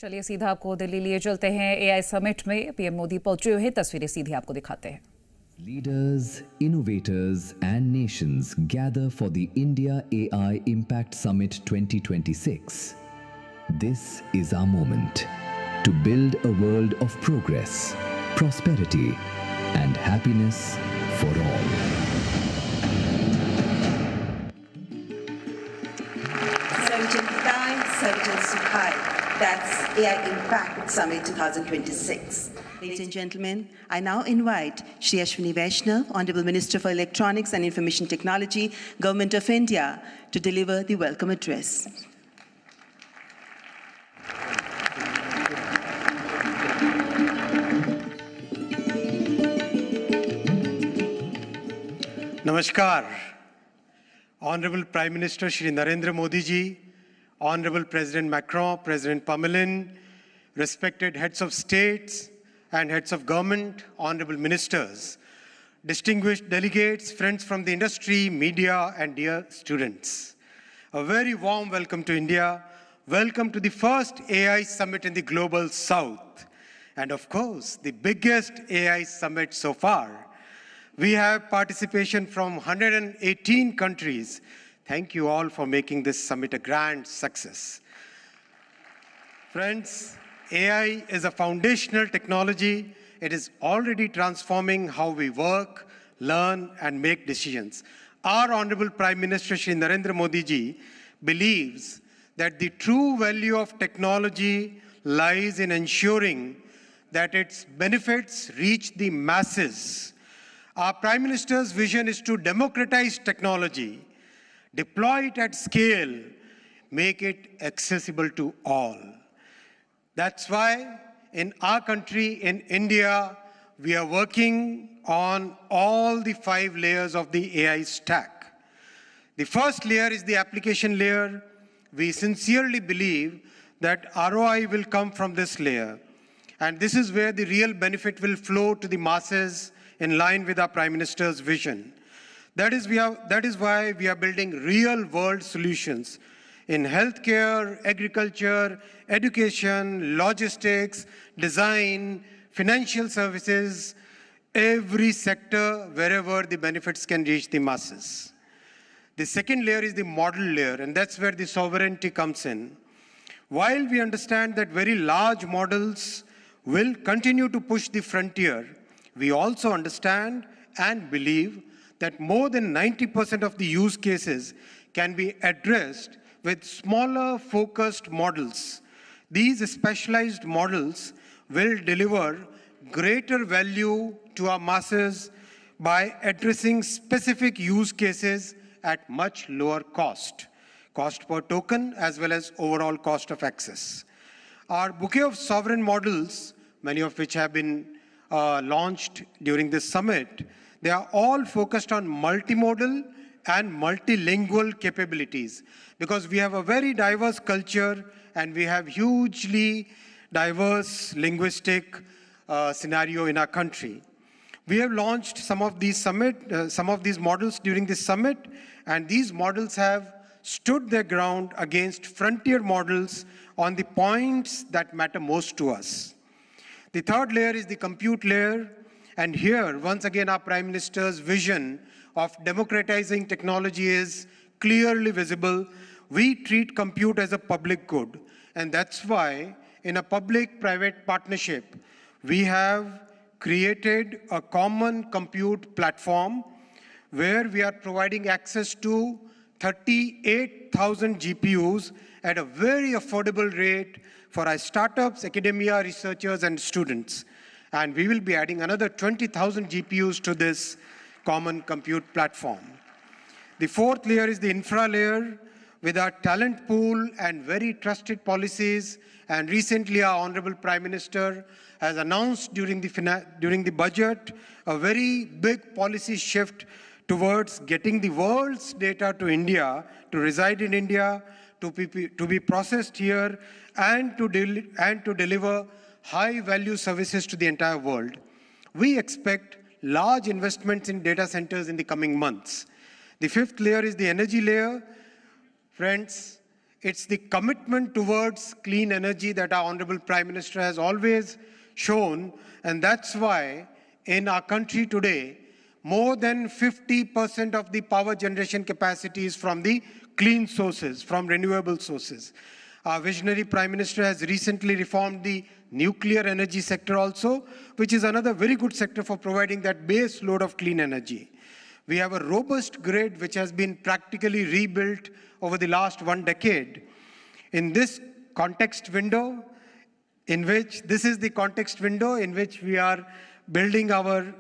चलिए सीधा आपको दिल्ली लिए चलते हैं। एआई समिट में पीएम मोदी पहुंचे हुए हैं, तस्वीरें सीधी आपको दिखाते हैं। Leaders, innovators and nations gather for the India AI Impact Summit 2026. This is our moment to build a world of progress, prosperity and happiness for all. That's AI Impact Summit 2026. Ladies and gentlemen, I now invite Shri Ashwini Vaishnav, Honorable Minister for Electronics and Information Technology, Government of India, to deliver the welcome address. Namaskar. Honorable Prime Minister Shri Narendra Modi ji, Honorable President Macron, President Pamelin, respected heads of states and heads of government, honorable ministers, distinguished delegates, friends from the industry, media, and dear students. A very warm welcome to India. Welcome to the first AI summit in the global south. And of course, the biggest AI summit so far. We have participation from 118 countries. Thank you all for making this summit a grand success. Friends, AI is a foundational technology. It is already transforming how we work, learn, and make decisions. Our Honorable Prime Minister Shri Narendra Modi ji believes that the true value of technology lies in ensuring that its benefits reach the masses. Our Prime Minister's vision is to democratize technology, deploy it at scale, make it accessible to all. That's why in our country, in India, we are working on all the 5 layers of the AI stack. The first layer is the application layer. We sincerely believe that ROI will come from this layer. And this is where the real benefit will flow to the masses in line with our Prime Minister's vision. That is why we are building real-world solutions in healthcare, agriculture, education, logistics, design, financial services, every sector wherever the benefits can reach the masses. The second layer is the model layer, and that's where the sovereignty comes in. While we understand that very large models will continue to push the frontier, we also understand and believe that more than 90% of the use cases can be addressed with smaller focused models. These specialized models will deliver greater value to our masses by addressing specific use cases at much lower cost per token as well as overall cost of access. Our bouquet of sovereign models, many of which have been launched during this summit, they are all focused on multimodal and multilingual capabilities because we have a very diverse culture and we have hugely diverse linguistic scenario in our country. We have launched some of these models during this summit, and these models have stood their ground against frontier models on the points that matter most to us. The third layer is the compute layer, and here, once again, our Prime Minister's vision of democratizing technology is clearly visible. We treat compute as a public good, and that's why in a public-private partnership, we have created a common compute platform where we are providing access to 38,000 GPUs at a very affordable rate for our startups, academia, researchers, and students. And we will be adding another 20,000 GPUs to this common compute platform. The fourth layer is the infra layer with our talent pool and very trusted policies. And recently, our Honorable Prime Minister has announced during the budget a very big policy shift towards getting the world's data to India, to reside in India, to be processed here, and to deliver high-value services to the entire world. We expect large investments in data centers in the coming months. The fifth layer is the energy layer. Friends, It's the commitment towards clean energy that our Honorable Prime Minister has always shown, and that's why in our country today, more than 50% of the power generation capacity is from the clean sources, from renewable sources. Our visionary Prime Minister has recently reformed the nuclear energy sector also, which is another very good sector for providing that base load of clean energy. We have a robust grid which has been practically rebuilt over the last 1 decade. In this context window, this is the context window in which we are building our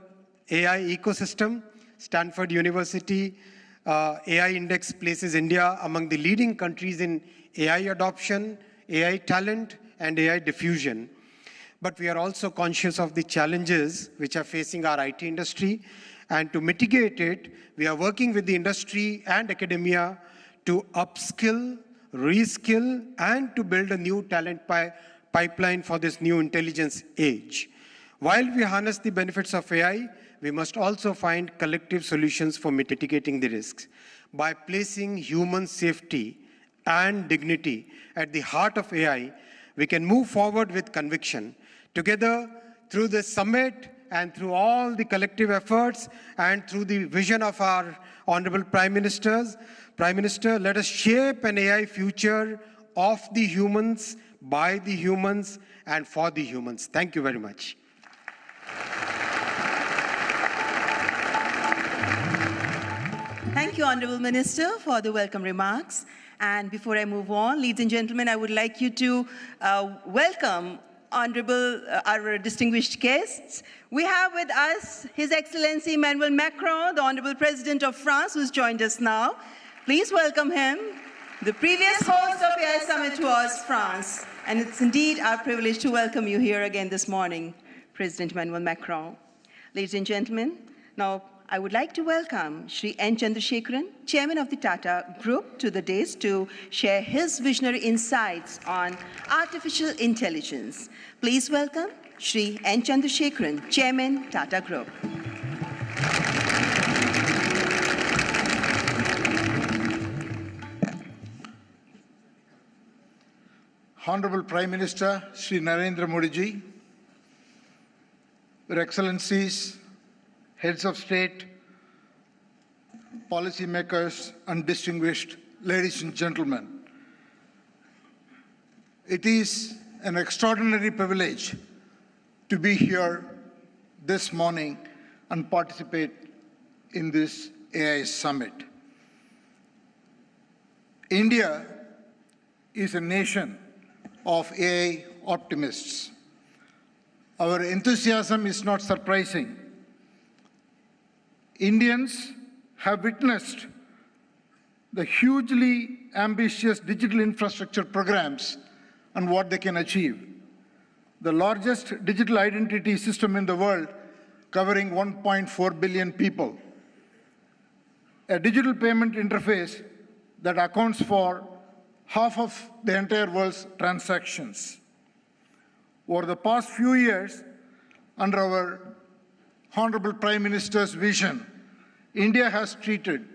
AI ecosystem. Stanford University AI Index places India among the leading countries in AI adoption, AI talent, and AI diffusion. But we are also conscious of the challenges which are facing our IT industry. And to mitigate it, we are working with the industry and academia to upskill, reskill, and to build a new talent pipeline for this new intelligence age. While we harness the benefits of AI, we must also find collective solutions for mitigating the risks. By placing human safety and dignity at the heart of AI, we can move forward with conviction. Together, through this summit and through all the collective efforts and through the vision of our Honorable Prime Minister, let us shape an AI future of the humans, by the humans, and for the humans. Thank you very much. Thank you, Honorable Minister, for the welcome remarks. And before I move on, ladies and gentlemen, I would like you to welcome our distinguished guests. We have with us His Excellency Emmanuel Macron, the Honorable President of France, who's joined us now. Please welcome him. The previous host of AI Summit was France, and it's indeed our privilege to welcome you here again this morning, President Emmanuel Macron. Ladies and gentlemen, now I would like to welcome Shri N. Chandrasekharan, Chairman of the Tata Group, to the dais to share his visionary insights on artificial intelligence. Please welcome Shri N. Chandrasekharan, Chairman, Tata Group. Honorable Prime Minister Shri Narendra Modi ji, Your Excellencies, Heads of State, policymakers, and distinguished ladies and gentlemen. It is an extraordinary privilege to be here this morning and participate in this AI Summit. India is a nation of AI optimists. Our enthusiasm is not surprising. Indians have witnessed the hugely ambitious digital infrastructure programs and what they can achieve. The largest digital identity system in the world, covering 1.4 billion people. A digital payment interface that accounts for half of the entire world's transactions. Over the past few years, under our Honorable Prime Minister's vision, India has treated